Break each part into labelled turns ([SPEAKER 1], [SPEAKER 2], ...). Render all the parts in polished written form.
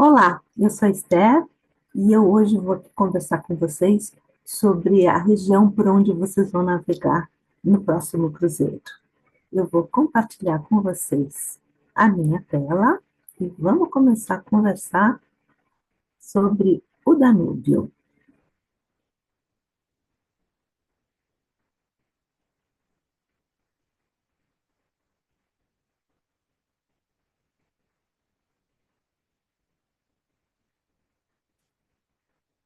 [SPEAKER 1] Olá, eu sou a Esther e eu hoje vou aqui conversar com vocês sobre a região por onde vocês vão navegar no próximo cruzeiro. Eu vou compartilhar com vocês a minha tela e vamos começar a conversar sobre o Danúbio.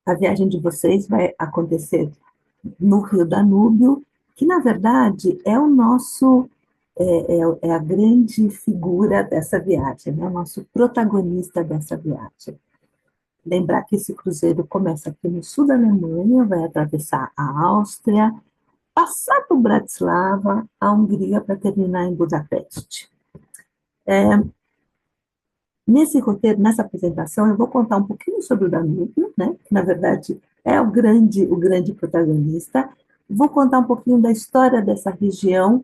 [SPEAKER 1] A viagem de vocês vai acontecer no Rio Danúbio, que na verdade é o nosso é a grande figura dessa viagem, né? O nosso protagonista dessa viagem. Lembrar que esse cruzeiro começa aqui no sul da Alemanha, vai atravessar a Áustria, passar por Bratislava, a Hungria, para terminar em Budapeste. Nesse roteiro, nessa apresentação, eu vou contar um pouquinho sobre o Danúbio, né, que na verdade é o grande protagonista. Vou contar um pouquinho da história dessa região,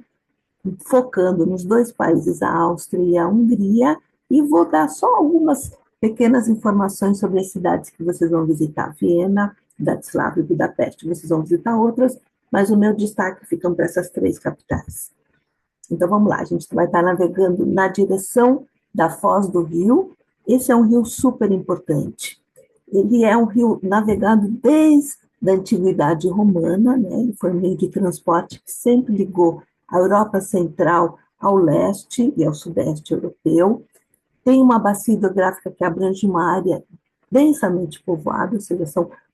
[SPEAKER 1] focando nos dois países, a Áustria e a Hungria, e vou dar só algumas pequenas informações sobre as cidades que vocês vão visitar: Viena, Bratislava e Budapeste. Vocês vão visitar outras, mas o meu destaque fica para essas três capitais. Então vamos lá, a gente vai estar navegando na direção da Foz do Rio. Esse é um rio super importante. Ele é um rio navegado desde a antiguidade romana, né? Ele foi um meio de transporte que sempre ligou a Europa Central ao leste e ao sudeste europeu. Tem uma bacia hidrográfica que abrange uma área densamente povoada, ou seja,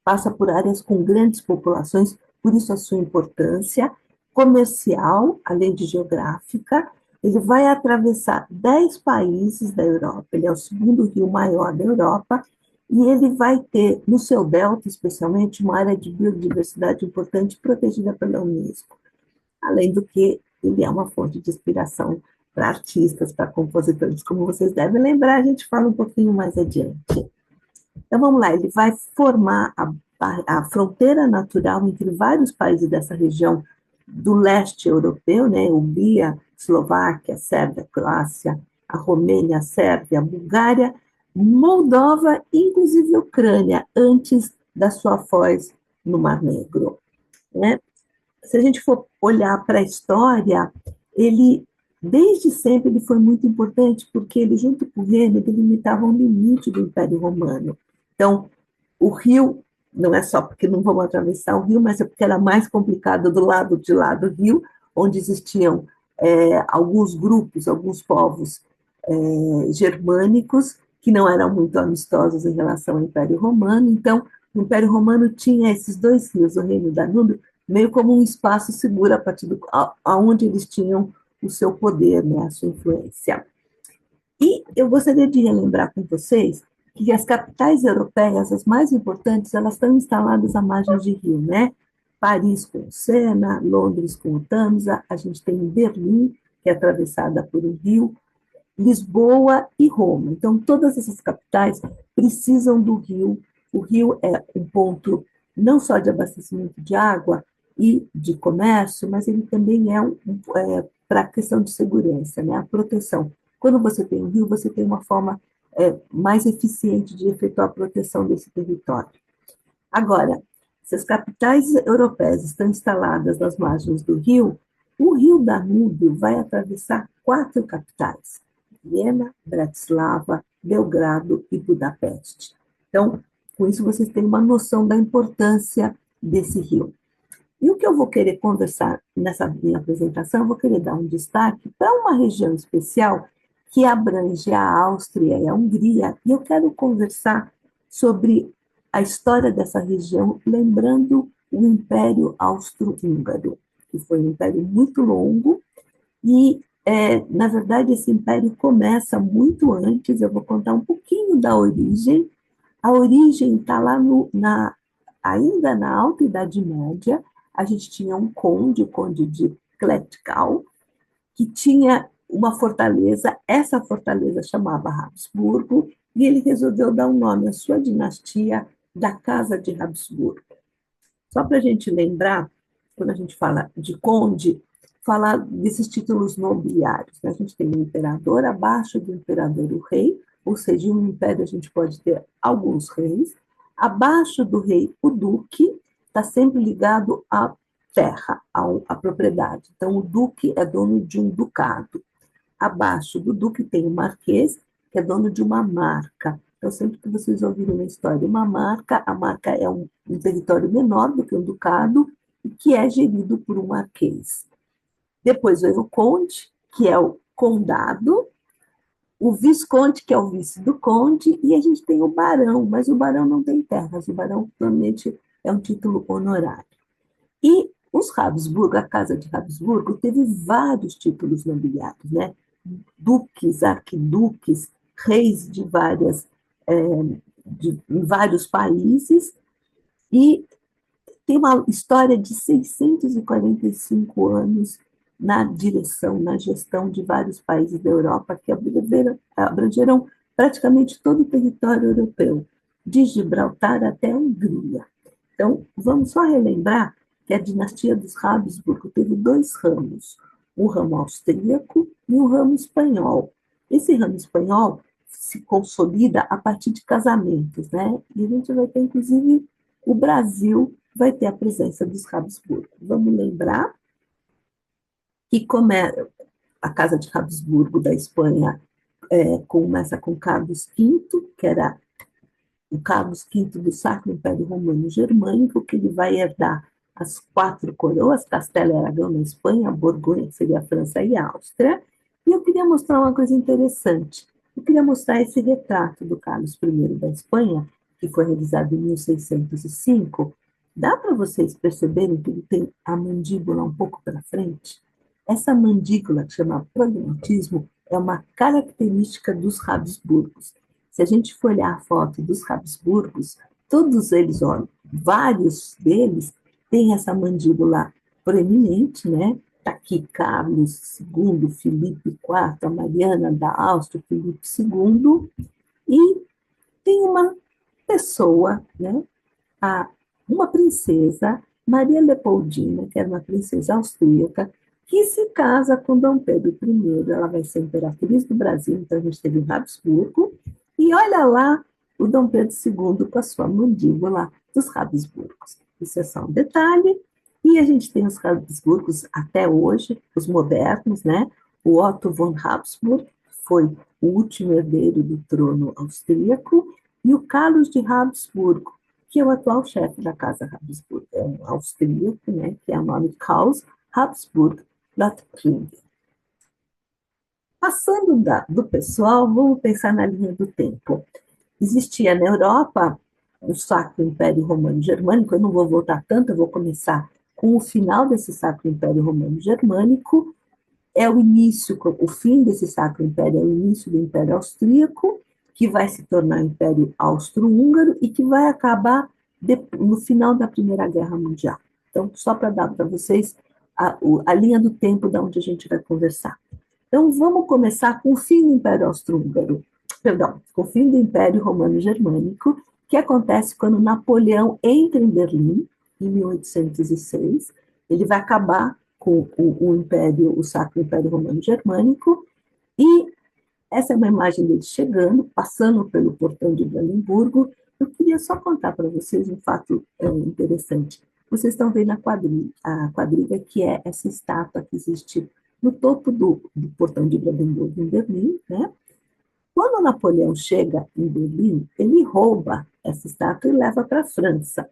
[SPEAKER 1] passa por áreas com grandes populações, por isso a sua importância comercial, além de geográfica. Ele vai atravessar 10 países da Europa, ele é o segundo rio maior da Europa, e ele vai ter, no seu delta especialmente, uma área de biodiversidade importante protegida pela Unesco. Além do que ele é uma fonte de inspiração para artistas, para compositores, como vocês devem lembrar, a gente fala um pouquinho mais adiante. Então vamos lá, ele vai formar a fronteira natural entre vários países dessa região do leste europeu, né? Hungria, Eslováquia, Sérvia, Croácia, a Romênia, a Sérvia, a Bulgária, Moldova, inclusive Ucrânia, antes da sua foz no Mar Negro, né? Se a gente for olhar para a história, ele, desde sempre, ele foi muito importante, porque ele, junto com o reino, delimitavam o limite do Império Romano. Então, o rio, não é só porque não vamos atravessar o rio, mas é porque era mais complicado do lado de lá do rio, onde existiam alguns grupos, alguns povos germânicos, que não eram muito amistosos em relação ao Império Romano. Então, o Império Romano tinha esses dois rios, o Reino Danúbio, meio como um espaço seguro a partir do aonde eles tinham o seu poder, né, a sua influência. E eu gostaria de relembrar com vocês que as capitais europeias, as mais importantes, elas estão instaladas à margem de rio, né? Paris com o Sena, Londres com o Tamisa, a gente tem Berlim, que é atravessada por um rio, Lisboa e Roma. Então, todas essas capitais precisam do rio. O rio é um ponto não só de abastecimento de água e de comércio, mas ele também para a questão de segurança, né? A proteção. Quando você tem um rio, você tem uma forma mais eficiente de efetuar a proteção desse território. Agora, se as capitais europeias estão instaladas nas margens do rio, o rio Danúbio vai atravessar quatro capitais: Viena, Bratislava, Belgrado e Budapeste. Então, com isso vocês têm uma noção da importância desse rio. E o que eu vou querer conversar nessa minha apresentação, eu vou querer dar um destaque para uma região especial que abrange a Áustria e a Hungria, e eu quero conversar sobre a história dessa região, lembrando o Império Austro-Húngaro, que foi um império muito longo, e, na verdade, esse império começa muito antes. Eu vou contar um pouquinho da origem. A origem está lá ainda na Alta Idade Média. A gente tinha um conde, o conde de Klettgau, que tinha uma fortaleza, essa fortaleza chamava Habsburgo, e ele resolveu dar um nome à sua dinastia da Casa de Habsburgo. Só para a gente lembrar, quando a gente fala de conde, falar desses títulos nobiliários, né? A gente tem o imperador, abaixo do imperador o rei, ou seja, em um império a gente pode ter alguns reis. Abaixo do rei, o duque está sempre ligado à terra, à propriedade. Então, o duque é dono de um ducado. Abaixo do duque tem o marquês, que é dono de uma marca. Então, sempre que vocês ouvirem na história uma marca, a marca é um território menor do que um ducado, e que é gerido por um marquês. Depois vem o conde, que é o condado, o visconde, que é o vice do conde, e a gente tem o barão, mas o barão não tem terras, o barão realmente é um título honorário. E os Habsburgo, a casa de Habsburgo, teve vários títulos nobiliários, né? Duques, arquiduques, reis de em vários países, e tem uma história de 645 anos na direção, na gestão de vários países da Europa que abrangeram praticamente todo o território europeu, de Gibraltar até a Hungria. Então, vamos só relembrar que a dinastia dos Habsburgo teve dois ramos, um ramo austríaco e um ramo espanhol. Esse ramo espanhol se consolida a partir de casamentos, né? E a gente vai ter, inclusive, o Brasil vai ter a presença dos Habsburgo. Vamos lembrar que a Casa de Habsburgo da Espanha começa com Carlos V, que era o Carlos V do Sacro Império Romano Germânico, que ele vai herdar as quatro coroas, Castela e Aragão na Espanha, Borgonha, que seria a França e a Áustria. E eu queria mostrar uma coisa interessante. Eu queria mostrar esse retrato do Carlos I da Espanha, que foi realizado em 1605. Dá para vocês perceberem que ele tem a mandíbula um pouco para frente? Essa mandíbula, que chama prognatismo, é uma característica dos Habsburgos. Se a gente for olhar a foto dos Habsburgos, todos eles, ó, vários deles, têm essa mandíbula proeminente, né? Está aqui Carlos II, Filipe IV, a Mariana da Áustria, Filipe II, e tem uma pessoa, né? A, uma princesa, Maria Leopoldina, que era uma princesa austríaca, que se casa com Dom Pedro I. Ela vai ser imperatriz do Brasil, então a gente teve o Habsburgo, e olha lá o Dom Pedro II com a sua mandíbula dos Habsburgos. Isso é só um detalhe. E a gente tem os Habsburgos até hoje, os modernos, né? O Otto von Habsburg foi o último herdeiro do trono austríaco, e o Carlos de Habsburgo, que é o atual chefe da Casa Habsburg, é um austríaco, né, que é o nome de Karl Habsburg Lothringen. Passando do pessoal, vamos pensar na linha do tempo. Existia na Europa o Sacro Império Romano Germânico, eu não vou voltar tanto, eu vou começar com o final desse Sacro Império Romano Germânico, é o início, o fim desse Sacro Império é o início do Império Austríaco, que vai se tornar o Império Austro-Húngaro e que vai acabar no final da Primeira Guerra Mundial. Então, só para dar para vocês a linha do tempo da onde a gente vai conversar. Então, vamos começar com o fim do Império Austro-Húngaro, perdão, com o fim do Império Romano-Germânico, que acontece quando Napoleão entra em Berlim, em 1806. Ele vai acabar com o Sacro Império Romano Germânico, e essa é uma imagem dele chegando, passando pelo portão de Brandenburgo. Eu queria só contar para vocês um fato interessante. Vocês estão vendo a quadriga, que é essa estátua que existe no topo do portão de Brandenburgo, em Berlim, né? Quando Napoleão chega em Berlim, ele rouba essa estátua e leva para a França.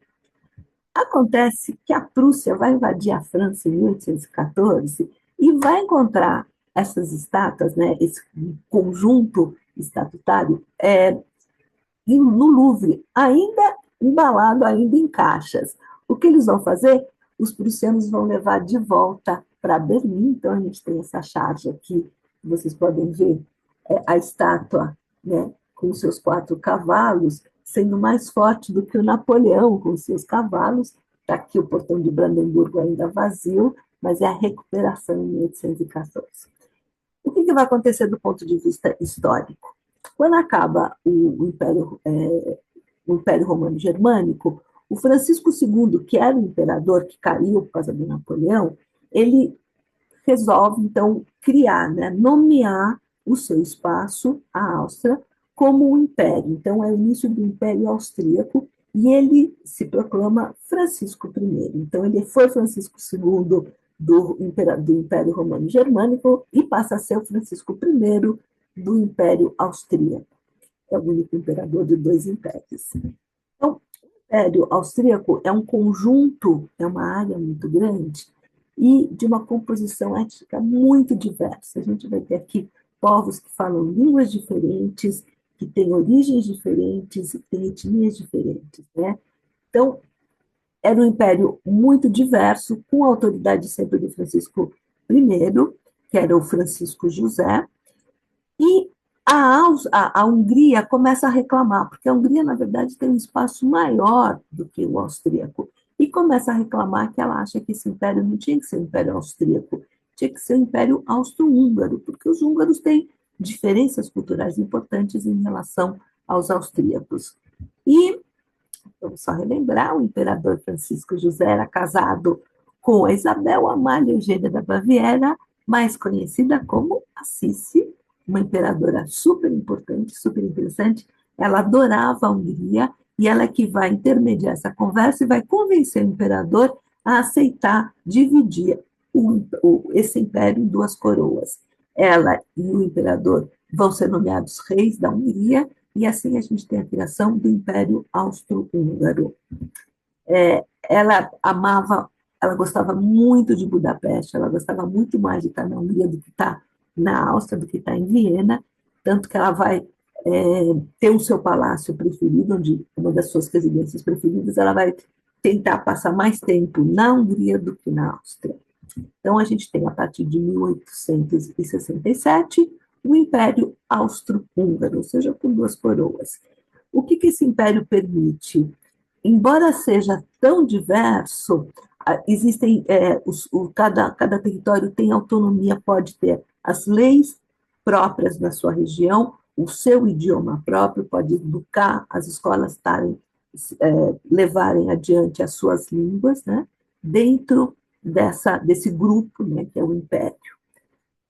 [SPEAKER 1] Acontece que a Prússia vai invadir a França em 1814 e vai encontrar essas estátuas, né, esse conjunto estatutário, no Louvre, ainda embalado, ainda em caixas. O que eles vão fazer? Os prussianos vão levar de volta para Berlim. Então, a gente tem essa charge aqui, vocês podem ver a estátua, né, com seus quatro cavalos, sendo mais forte do que o Napoleão com seus cavalos. Está aqui o portão de Brandenburgo ainda vazio, mas é a recuperação em 1814. O que vai acontecer do ponto de vista histórico? Quando acaba o Império Romano Germânico, o Francisco II, que era o imperador que caiu por causa do Napoleão, ele resolve, então, criar, né, nomear o seu espaço, a Áustria, como um império. Então, é o início do Império Austríaco, e ele se proclama Francisco I. Então, ele foi Francisco II do Império Romano Germânico e passa a ser o Francisco I do Império Austríaco. É o único imperador de dois impérios. Então, o Império Austríaco é um conjunto, é uma área muito grande e de uma composição étnica muito diversa. A gente vai ter aqui povos que falam línguas diferentes, que têm origens diferentes, que têm etnias diferentes, né? Então, era um império muito diverso, com a autoridade sempre do Francisco I, que era o Francisco José, e a Hungria começa a reclamar, porque a Hungria, na verdade, tem um espaço maior do que o austríaco, e começa a reclamar que ela acha que esse império não tinha que ser o Império Austríaco, tinha que ser o Império Austro-Húngaro, porque os húngaros têm diferenças culturais importantes em relação aos austríacos. E, vamos só relembrar, o imperador Francisco José era casado com a Isabel Amália Eugênia da Baviera, mais conhecida como Assisi, uma imperadora super importante, super interessante. Ela adorava a Hungria e ela é que vai intermediar essa conversa e vai convencer o imperador a aceitar dividir esse império em duas coroas. Ela e o imperador vão ser nomeados reis da Hungria e assim a gente tem a criação do Império Austro-Húngaro. Ela amava, ela gostava muito de Budapeste, ela gostava muito mais de estar na Hungria do que estar na Áustria, do que estar em Viena, tanto que ela vai ter o seu palácio preferido, onde uma das suas residências preferidas, ela vai tentar passar mais tempo na Hungria do que na Áustria. Então, a gente tem, a partir de 1867, o Império Austro-Húngaro, ou seja, com duas coroas. O que esse império permite? Embora seja tão diverso, existem cada território tem autonomia, pode ter as leis próprias da sua região, o seu idioma próprio, pode educar, as escolas levarem adiante as suas línguas, né, dentro desse grupo, né, que é o império.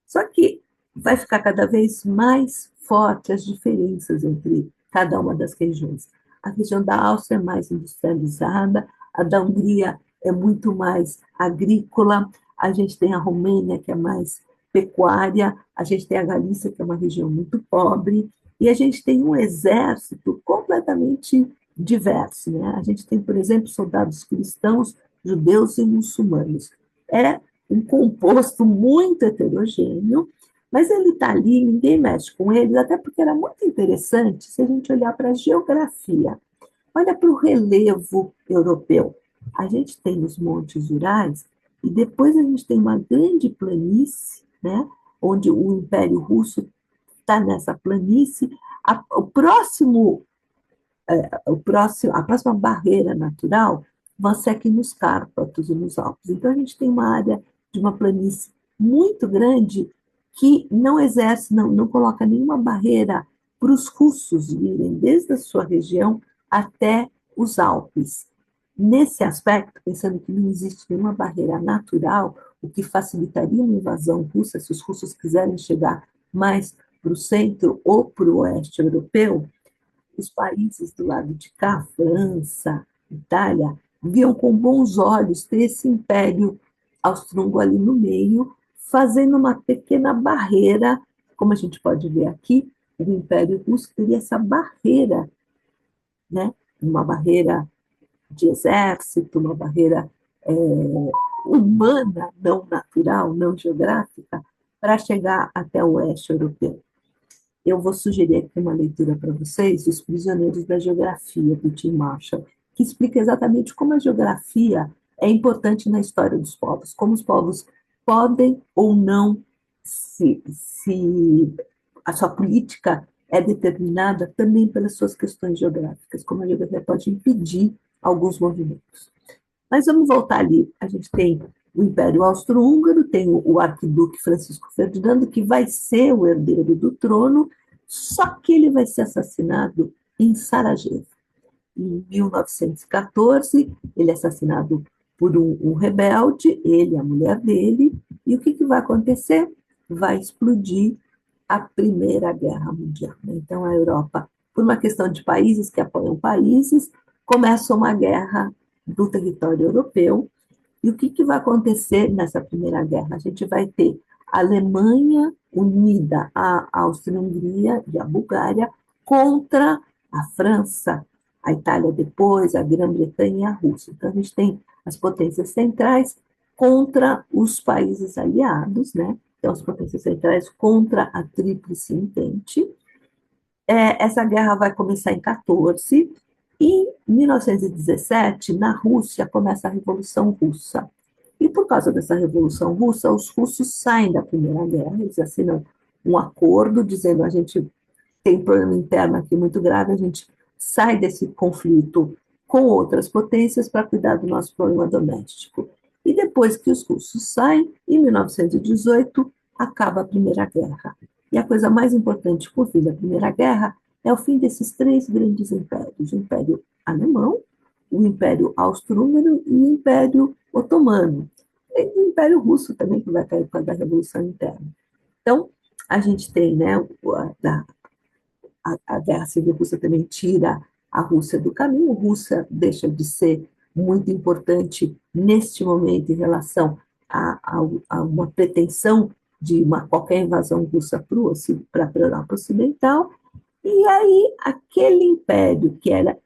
[SPEAKER 1] Só que vai ficar cada vez mais forte as diferenças entre cada uma das regiões. A região da Áustria é mais industrializada, a da Hungria é muito mais agrícola, a gente tem a Romênia, que é mais pecuária, a gente tem a Galícia, que é uma região muito pobre, e a gente tem um exército completamente diverso. Né? A gente tem, por exemplo, soldados cristãos, judeus e muçulmanos. É um composto muito heterogêneo, mas ele está ali, ninguém mexe com ele, até porque era muito interessante se a gente olhar para a geografia. Olha para o relevo europeu. A gente tem os montes Urais e depois a gente tem uma grande planície, né, onde o Império Russo está nessa planície. A próxima barreira natural vai ser aqui nos Cárpatos e nos Alpes. Então, a gente tem uma área de uma planície muito grande que não exerce, não coloca nenhuma barreira para os russos virem desde a sua região até os Alpes. Nesse aspecto, pensando que não existe nenhuma barreira natural, o que facilitaria uma invasão russa, se os russos quiserem chegar mais para o centro ou para o oeste europeu, os países do lado de cá, França, Itália, viam com bons olhos ter esse império austro-húngaro ali no meio, fazendo uma pequena barreira, como a gente pode ver aqui, o Império Russo teria essa barreira, né? Uma barreira de exército, uma barreira humana, não natural, não geográfica, para chegar até o oeste europeu. Eu vou sugerir aqui uma leitura para vocês, Os Prisioneiros da Geografia, do Tim Marshall, que explica exatamente como a geografia é importante na história dos povos, como os povos podem ou não se a sua política é determinada também pelas suas questões geográficas, como a geografia pode impedir alguns movimentos. Mas vamos voltar ali. A gente tem o Império Austro-Húngaro, tem o arquiduque Francisco Ferdinando, que vai ser o herdeiro do trono, só que ele vai ser assassinado em Sarajevo. Em 1914, ele é assassinado por um rebelde, ele e a mulher dele, e o que vai acontecer? Vai explodir a Primeira Guerra Mundial, né? Então, a Europa, por uma questão de países que apoiam países, começa uma guerra do território europeu. E o que, que vai acontecer nessa Primeira Guerra? A gente vai ter a Alemanha unida à Áustria-Hungria e à Bulgária contra a França, a Itália depois, a Grã-Bretanha e a Rússia. Então, a gente tem as potências centrais contra os países aliados, né? Então, as potências centrais contra a Tríplice Entente. Essa guerra vai começar em 14, e em 1917, na Rússia, começa a Revolução Russa. E por causa dessa Revolução Russa, os russos saem da Primeira Guerra, eles assinam um acordo dizendo a gente tem um problema interno aqui muito grave, a gente sai desse conflito com outras potências para cuidar do nosso problema doméstico. E depois que os russos saem, em 1918, acaba a Primeira Guerra. E a coisa mais importante por fim da Primeira Guerra é o fim desses três grandes impérios: o Império Alemão, o Império Austro-Húngaro e o Império Otomano. E o Império Russo também, que vai cair por causa da Revolução Interna. Então, a gente tem, né, a Guerra Civil Russa também tira a Rússia do caminho. A Rússia deixa de ser muito importante neste momento em relação a uma pretensão de qualquer invasão russa para a Europa Ocidental. E aí, aquele império que era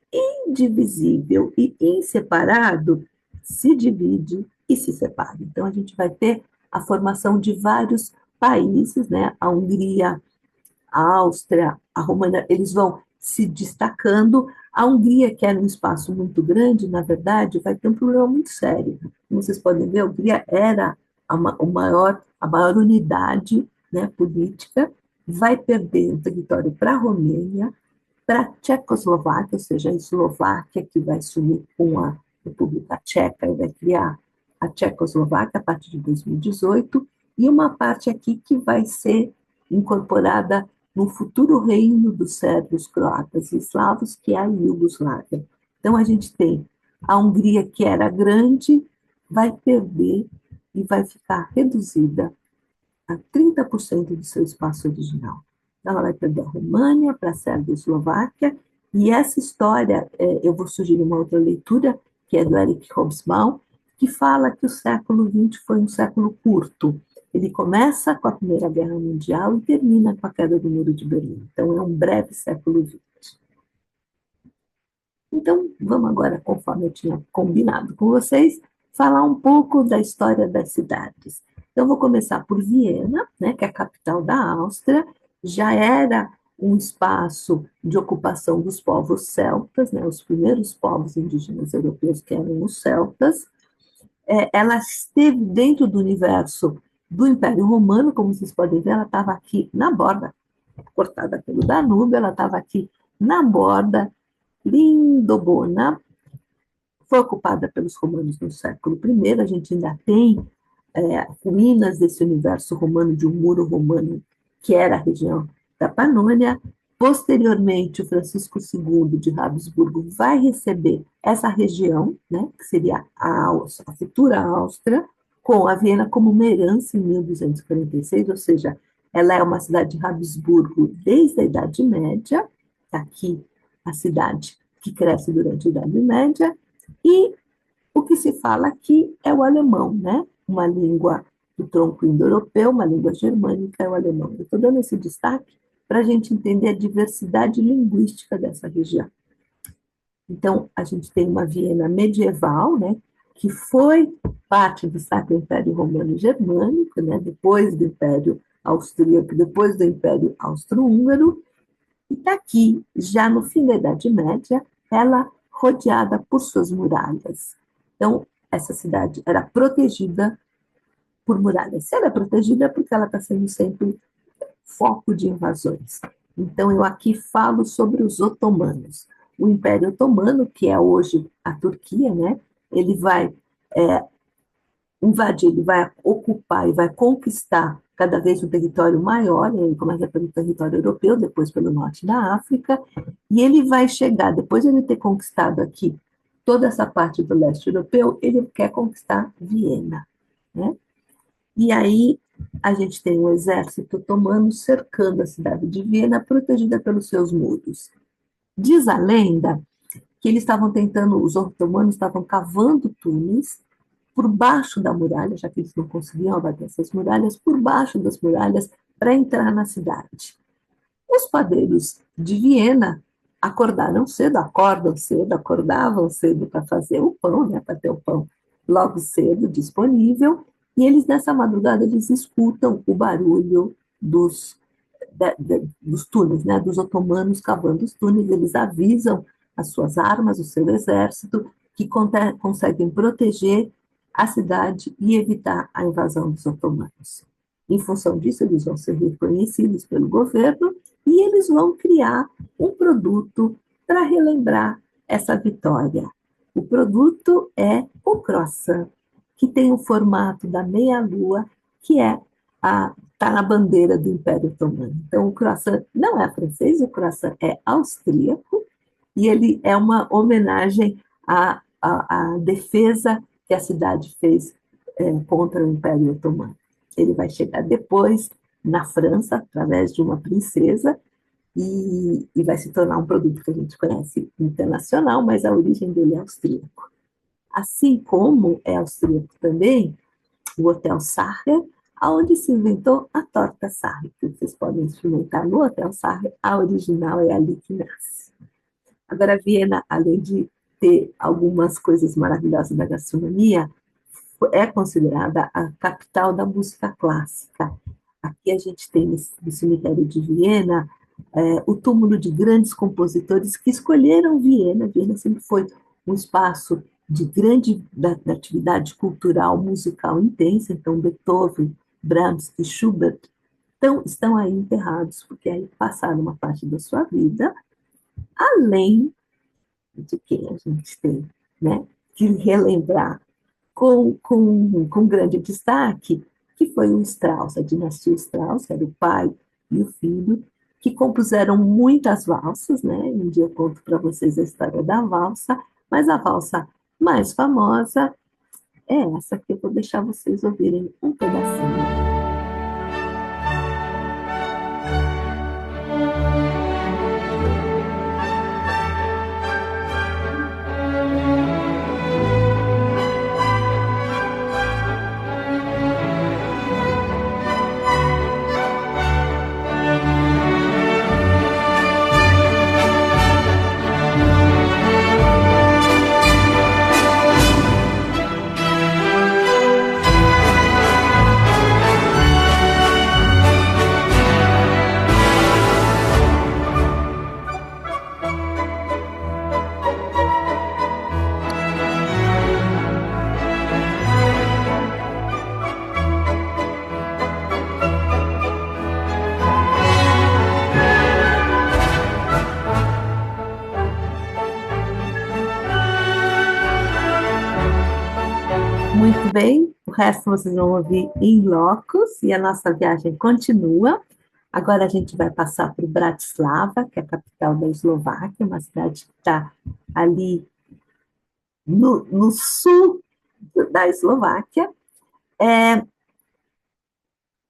[SPEAKER 1] indivisível e inseparado se divide e se separa. Então, a gente vai ter a formação de vários países, né? A Hungria, a Áustria, a România, eles vão se destacando. A Hungria, que era um espaço muito grande, na verdade, vai ter um problema muito sério. Como vocês podem ver, a Hungria era a maior unidade, né, política, vai perder o território para a Romênia, para a Tchecoslováquia, ou seja, a Eslováquia, que vai se unir com a República Tcheca e vai criar a Tchecoslováquia a partir de 2018, e uma parte aqui que vai ser incorporada no futuro reino dos sérvios, croatas e eslavos, que é a Iugoslávia. Então, a gente tem a Hungria, que era grande, vai perder e vai ficar reduzida a 30% do seu espaço original. Então, ela vai perder a România para a Sérvia e a Eslováquia, e essa história, eu vou sugerir uma outra leitura, que é do Eric Hobsbawm, que fala que o século XX foi um século curto. Ele começa com a Primeira Guerra Mundial e termina com a queda do Muro de Berlim. Então, é um breve século XX. Então, vamos agora, conforme eu tinha combinado com vocês, falar um pouco da história das cidades. Então, vou começar por Viena, né, que é a capital da Áustria, já era um espaço de ocupação dos povos celtas, né, os primeiros povos indígenas europeus que eram os celtas. Ela esteve dentro do universo do Império Romano, como vocês podem ver, ela estava aqui na borda, cortada pelo Danúbio, ela estava aqui na borda, Lindobona, foi ocupada pelos romanos no século I. A gente ainda tem ruínas desse universo romano, de um muro romano, que era a região da Panônia. Posteriormente, o Francisco II de Habsburgo vai receber essa região, né, que seria a futura Áustria, com a Viena como uma herança em 1246, ou seja, ela é uma cidade de Habsburgo desde a Idade Média, tá aqui a cidade que cresce durante a Idade Média, e o que se fala aqui é o alemão, né? Uma língua do tronco indo-europeu, uma língua germânica, é o alemão. Eu estou dando esse destaque para a gente entender a diversidade linguística dessa região. Então, a gente tem uma Viena medieval, né, que foi parte do Sacro Império Romano Germânico, né, depois do Império Austríaco, depois do Império Austro-Húngaro, e está aqui, já no fim da Idade Média, ela rodeada por suas muralhas. Então, essa cidade era protegida por muralhas. Se ela é protegida, é porque ela está sendo sempre foco de invasões. Então, eu aqui falo sobre os otomanos. O Império Otomano, que é hoje a Turquia, né, ele vai invadir, ele vai ocupar e vai conquistar cada vez um território maior, ele começa pelo território europeu, depois pelo norte da África, e ele vai chegar, depois de ele ter conquistado aqui toda essa parte do leste europeu, ele quer conquistar Viena, né? E aí a gente tem um exército otomano cercando a cidade de Viena, protegida pelos seus muros. Diz a lenda que eles estavam tentando, os otomanos estavam cavando túneis por baixo da muralha, já que eles não conseguiam abater essas muralhas, por baixo das muralhas, para entrar na cidade. Os padeiros de Viena acordaram cedo, acordam cedo, acordavam cedo para fazer o pão, né, para ter o pão logo cedo disponível, e eles, nessa madrugada, eles escutam o barulho dos túneis, né, dos otomanos cavando os túneis, eles avisam as suas armas, o seu exército, que conseguem proteger a cidade e evitar a invasão dos otomanos. Em função disso, eles vão ser reconhecidos pelo governo e eles vão criar um produto para relembrar essa vitória. O produto é o croissant, que tem o formato da meia-lua, que está na bandeira do Império Otomano. Então, o croissant não é francês, o croissant é austríaco, e ele é uma homenagem à defesa que a cidade fez contra o Império Otomano. Ele vai chegar depois na França, através de uma princesa, e vai se tornar um produto que a gente conhece internacional, mas a origem dele é austríaco. Assim como é austríaco também o Hotel Sacher, onde se inventou a torta Sacher, que vocês podem experimentar no Hotel Sacher, a original é ali que nasce. Agora, Viena, além de ter algumas coisas maravilhosas da gastronomia, é considerada a capital da música clássica. Aqui a gente tem no cemitério de Viena o túmulo de grandes compositores que escolheram Viena. Viena sempre foi um espaço de grande da atividade cultural, musical intensa, então Beethoven, Brahms e Schubert estão aí enterrados, porque aí passaram uma parte da sua vida, além de que a gente tem, né, que relembrar com grande destaque, que foi o Strauss, a dinastia Strauss, que era o pai e o filho, que compuseram muitas valsas, né? Um dia eu conto para vocês a história da valsa, mas a valsa mais famosa é essa que eu vou deixar vocês ouvirem um pedacinho. Muito bem, o resto vocês vão ouvir em locos e a nossa viagem continua. Agora a gente vai passar por Bratislava, que é a capital da Eslováquia, uma cidade que está ali no sul da Eslováquia.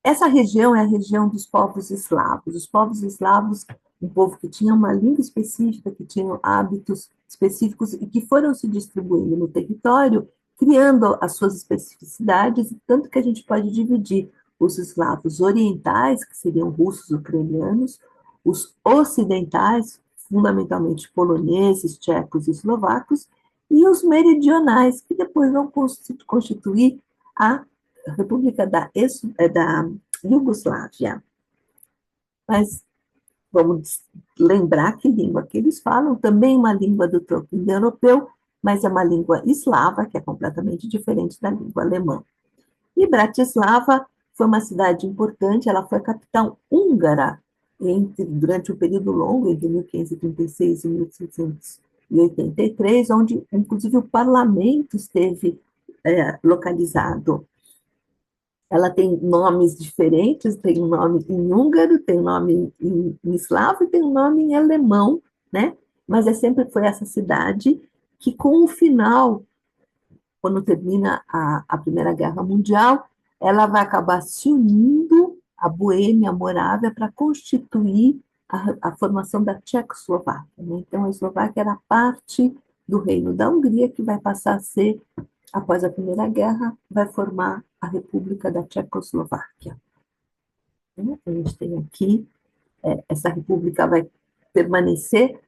[SPEAKER 1] Essa região é a região dos povos eslavos. Os povos eslavos, um povo que tinha uma língua específica, que tinham hábitos específicos e que foram se distribuindo no território, criando as suas especificidades, tanto que a gente pode dividir os eslavos orientais, que seriam russos, ucranianos, os ocidentais, fundamentalmente poloneses, tchecos e eslovacos, e os meridionais, que depois vão constituir a República da Iugoslávia. Mas vamos lembrar que língua que eles falam, também uma língua do troco indo-europeu, mas é uma língua eslava, que é completamente diferente da língua alemã. E Bratislava foi uma cidade importante, ela foi a capital húngara durante um período longo, entre 1536 e 1783, onde, inclusive, o parlamento esteve localizado. Ela tem nomes diferentes, tem um nome em húngaro, tem um nome em eslavo e tem um nome em alemão, né? Mas sempre foi essa cidade que, com o final, quando termina a Primeira Guerra Mundial, ela vai acabar se unindo à Boêmia, à Morávia, para constituir a formação da Tchecoslováquia, né? Então, a Eslováquia era parte do Reino da Hungria, que vai passar a ser, após a Primeira Guerra, vai formar a República da Tchecoslováquia. A gente tem aqui, essa república vai permanecer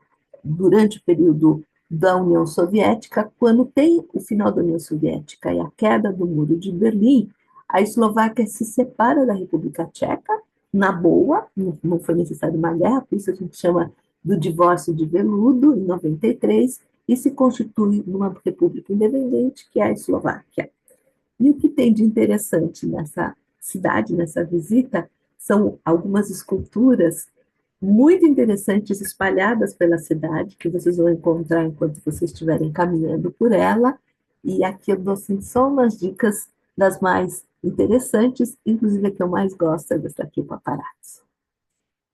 [SPEAKER 1] durante o período da União Soviética. Quando tem o final da União Soviética e a queda do Muro de Berlim, a Eslováquia se separa da República Tcheca, na boa, não foi necessário uma guerra, por isso a gente chama do divórcio de veludo, em 93, e se constitui numa república independente, que é a Eslováquia. E o que tem de interessante nessa cidade, nessa visita, são algumas esculturas muito interessantes espalhadas pela cidade, que vocês vão encontrar enquanto vocês estiverem caminhando por ela. E aqui eu dou assim, só umas dicas das mais interessantes, inclusive a que eu mais gosto é dessa aqui, Paparazzi.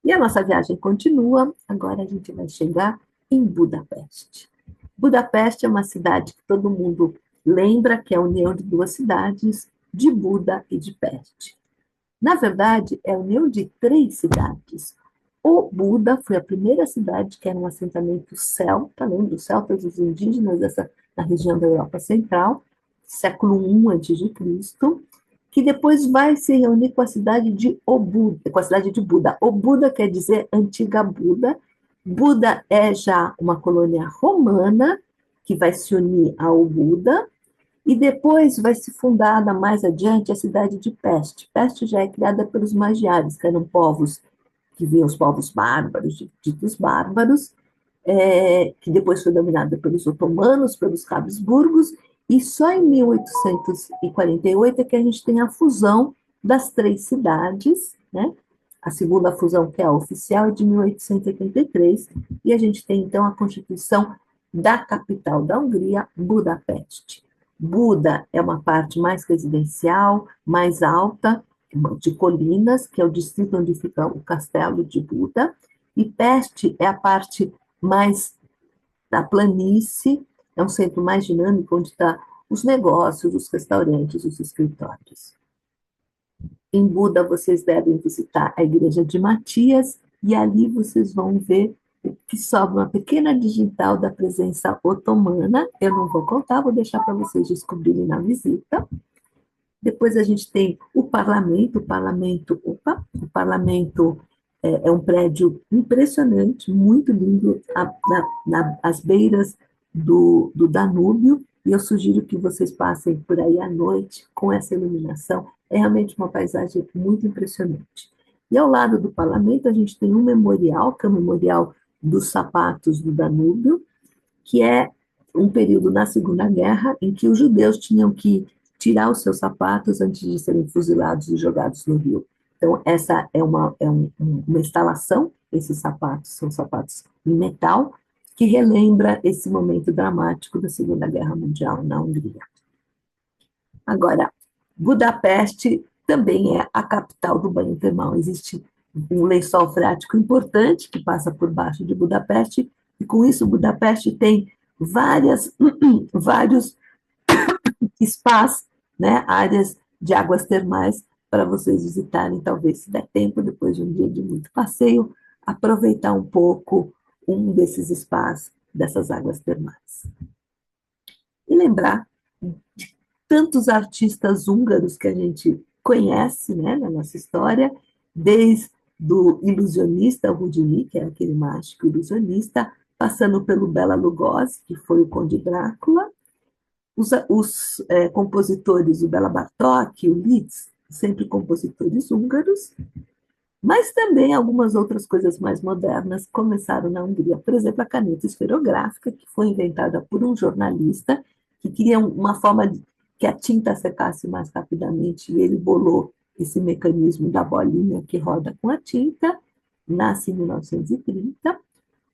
[SPEAKER 1] E a nossa viagem continua, agora a gente vai chegar em Budapeste. Budapeste é uma cidade que todo mundo lembra que é a união de duas cidades, de Buda e de Peste. Na verdade, é a união de três cidades. O Buda foi a primeira cidade que era um assentamento celta, lembra dos celtas, os indígenas na região da Europa Central, século I a.C., que depois vai se reunir com a cidade de Obuda, com a cidade de Buda. Obuda quer dizer antiga Buda. Buda é já uma colônia romana que vai se unir ao Buda, e depois vai se fundar mais adiante a cidade de Peste. Peste já é criada pelos magiares, que eram povos que vinham os povos bárbaros, ditos bárbaros, que depois foi dominada pelos otomanos, pelos Habsburgos, e só em 1848 é que a gente tem a fusão das três cidades, né? A segunda fusão, que é a oficial, é de 1883, e a gente tem, então, a constituição da capital da Hungria, Budapeste. Buda é uma parte mais residencial, mais alta, de colinas, que é o distrito onde fica o castelo de Buda, e Peste é a parte mais da planície, é um centro mais dinâmico, onde estão os negócios, os restaurantes, os escritórios. Em Buda, vocês devem visitar a igreja de Matias, e ali vocês vão ver que sobra uma pequena digital da presença otomana. Eu não vou contar, vou deixar para vocês descobrirem na visita. Depois a gente tem o parlamento é um prédio impressionante, muito lindo, às beiras do Danúbio, e eu sugiro que vocês passem por aí à noite com essa iluminação. É realmente uma paisagem muito impressionante. E ao lado do parlamento a gente tem um memorial, que é o memorial dos sapatos do Danúbio, que é um período na Segunda Guerra em que os judeus tinham que tirar os seus sapatos antes de serem fuzilados e jogados no rio. Então, essa é uma instalação, esses sapatos são sapatos em metal, que relembra esse momento dramático da Segunda Guerra Mundial na Hungria. Agora, Budapeste também é a capital do banho termal. Existe um lençol freático importante que passa por baixo de Budapeste, e com isso Budapeste tem vários spas, né, áreas de águas termais para vocês visitarem, talvez se der tempo, depois de um dia de muito passeio, aproveitar um pouco um desses spas, dessas águas termais. E lembrar de tantos artistas húngaros que a gente conhece, né, na nossa história, desde do ilusionista Houdini, que é aquele mágico ilusionista, passando pelo Bela Lugosi, que foi o Conde Drácula, os compositores, o Bela Bartók, o Liszt, sempre compositores húngaros, mas também algumas outras coisas mais modernas começaram na Hungria. Por exemplo, a caneta esferográfica, que foi inventada por um jornalista que queria uma forma de que a tinta secasse mais rapidamente, e ele bolou esse mecanismo da bolinha que roda com a tinta, nasce em 1930.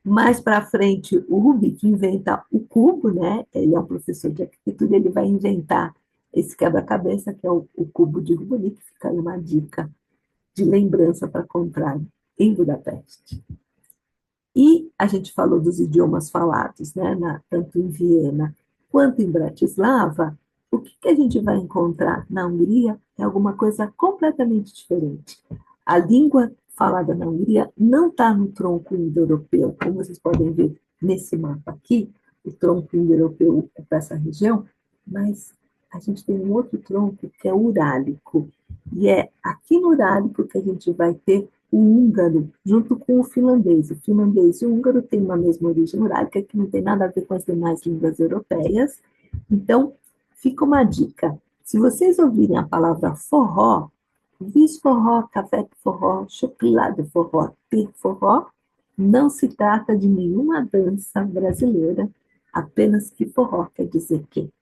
[SPEAKER 1] Mais para frente, o Rubik inventa o cubo, né? Ele é um professor de arquitetura, ele vai inventar esse quebra-cabeça, que é o cubo de Rubik, que fica aí uma dica de lembrança para comprar em Budapeste. E a gente falou dos idiomas falados, né? Tanto em Viena quanto em Bratislava. O que a gente vai encontrar na Hungria? é alguma coisa completamente diferente. A língua falada na Hungria não está no tronco indo-europeu, como vocês podem ver nesse mapa aqui, o tronco indo-europeu é para essa região, mas a gente tem um outro tronco que é o urálico, e é aqui no urálico que a gente vai ter o húngaro, junto com o finlandês. O finlandês e o húngaro têm uma mesma origem urálica, que não tem nada a ver com as demais línguas europeias. Então, fica uma dica. Se vocês ouvirem a palavra forró, bis forró, café de forró, chocolate de forró, ter forró, não se trata de nenhuma dança brasileira, apenas que forró quer dizer quente.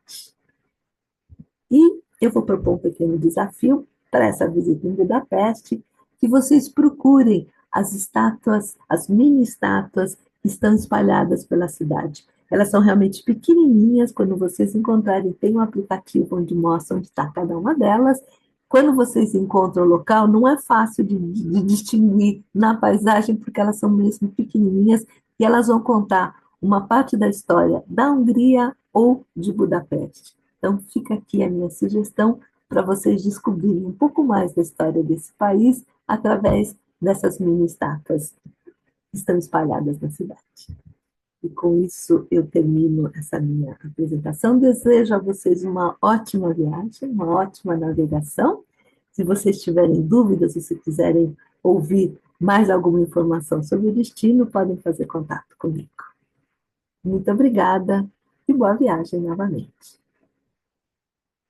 [SPEAKER 1] E eu vou propor um pequeno desafio para essa visita em Budapeste, que vocês procurem as estátuas, as mini estátuas que estão espalhadas pela cidade. Elas são realmente pequenininhas, quando vocês encontrarem, tem um aplicativo onde mostra onde está cada uma delas. Quando vocês encontram o local, não é fácil de distinguir na paisagem, porque elas são mesmo pequenininhas e elas vão contar uma parte da história da Hungria ou de Budapeste. Então, fica aqui a minha sugestão para vocês descobrirem um pouco mais da história desse país através dessas mini estátuas que estão espalhadas na cidade. E com isso eu termino essa minha apresentação. Desejo a vocês uma ótima viagem, uma ótima navegação. Se vocês tiverem dúvidas, ou se quiserem ouvir mais alguma informação sobre o destino, podem fazer contato comigo. Muito obrigada e boa viagem novamente.